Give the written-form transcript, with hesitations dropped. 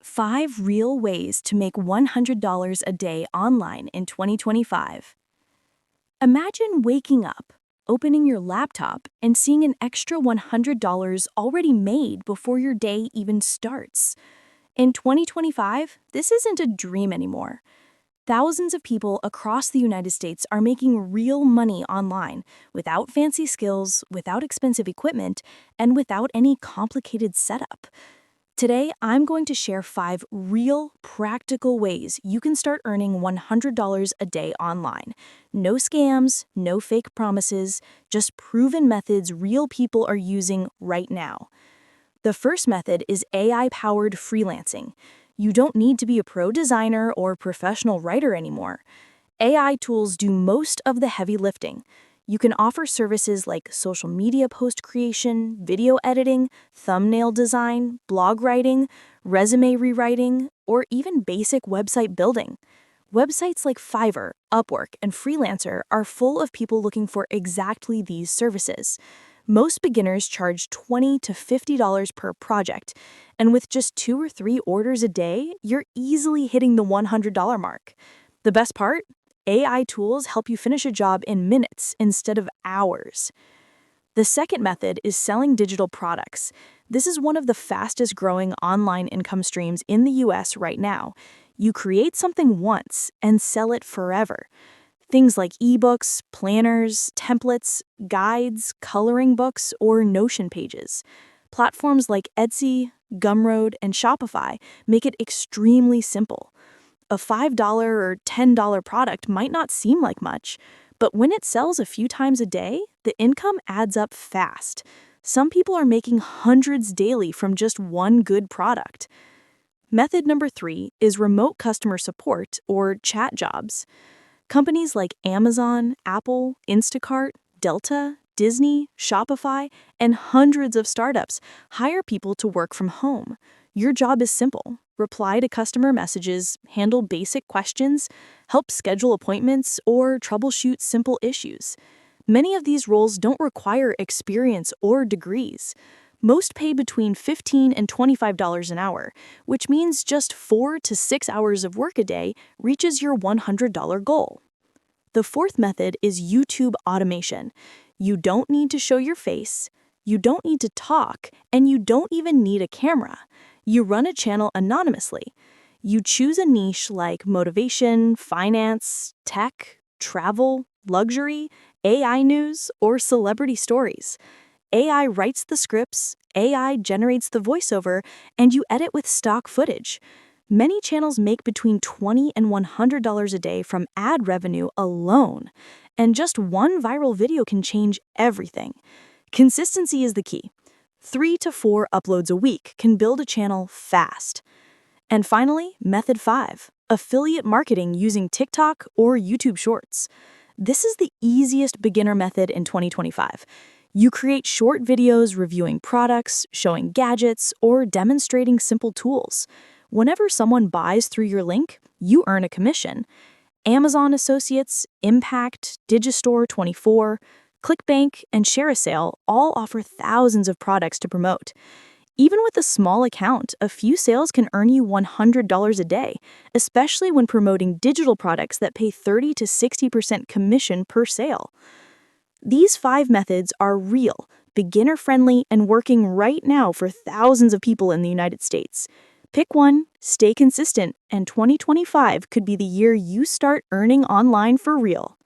5 real ways to make $100 a day online in 2025. Imagine waking up, opening your laptop, and seeing an extra $100 already made before your day even starts. In 2025, this isn't a dream anymore. Thousands of people across the United States are making real money online without fancy skills, without expensive equipment, and without any complicated setup. Today, I'm going to share 5 real, practical ways you can start earning $100 a day online. No scams, no fake promises, just proven methods real people are using right now. The first method is AI-powered freelancing. You don't need to be a pro designer or professional writer anymore. AI tools do most of the heavy lifting. You can offer services like social media post creation, video editing, thumbnail design, blog writing, resume rewriting, or even basic website building. Websites like Fiverr, Upwork, and Freelancer are full of people looking for exactly these services. Most beginners charge $20 to $50 per project, and with just 2 or 3 orders a day, you're easily hitting the $100 mark. The best part? AI tools help you finish a job in minutes instead of hours. The second method is selling digital products. This is one of the fastest growing online income streams in the US right now. You create something once and sell it forever. Things like ebooks, planners, templates, guides, coloring books, or Notion pages. Platforms like Etsy, Gumroad, and Shopify make it extremely simple. A $5 or $10 product might not seem like much, but when it sells a few times a day, the income adds up fast. Some people are making hundreds daily from just one good product. Method number 3 is remote customer support or chat jobs. Companies like Amazon, Apple, Instacart, Delta, Disney, Shopify, and hundreds of startups hire people to work from home. Your job is simple. Reply to customer messages, handle basic questions, help schedule appointments, or troubleshoot simple issues. Many of these roles don't require experience or degrees. Most pay between $15 and $25 an hour, which means just 4 to 6 hours of work a day reaches your $100 goal. The fourth method is YouTube automation. You don't need to show your face, you don't need to talk, and you don't even need a camera. You run a channel anonymously. You choose a niche like motivation, finance, tech, travel, luxury, AI news, or celebrity stories. AI writes the scripts, AI generates the voiceover, and you edit with stock footage. Many channels make between $20 and $100 a day from ad revenue alone, and just one viral video can change everything. Consistency is the key. 3 to 4 uploads a week can build a channel fast. And finally, method 5, affiliate marketing using TikTok or YouTube Shorts. This is the easiest beginner method in 2025. You create short videos reviewing products, showing gadgets, or demonstrating simple tools. Whenever someone buys through your link, you earn a commission. Amazon Associates, Impact, Digistore24, ClickBank, and ShareASale all offer thousands of products to promote. Even with a small account, a few sales can earn you $100 a day, especially when promoting digital products that pay 30 to 60% commission per sale. These 5 methods are real, beginner-friendly, and working right now for thousands of people in the United States. Pick one, stay consistent, and 2025 could be the year you start earning online for real.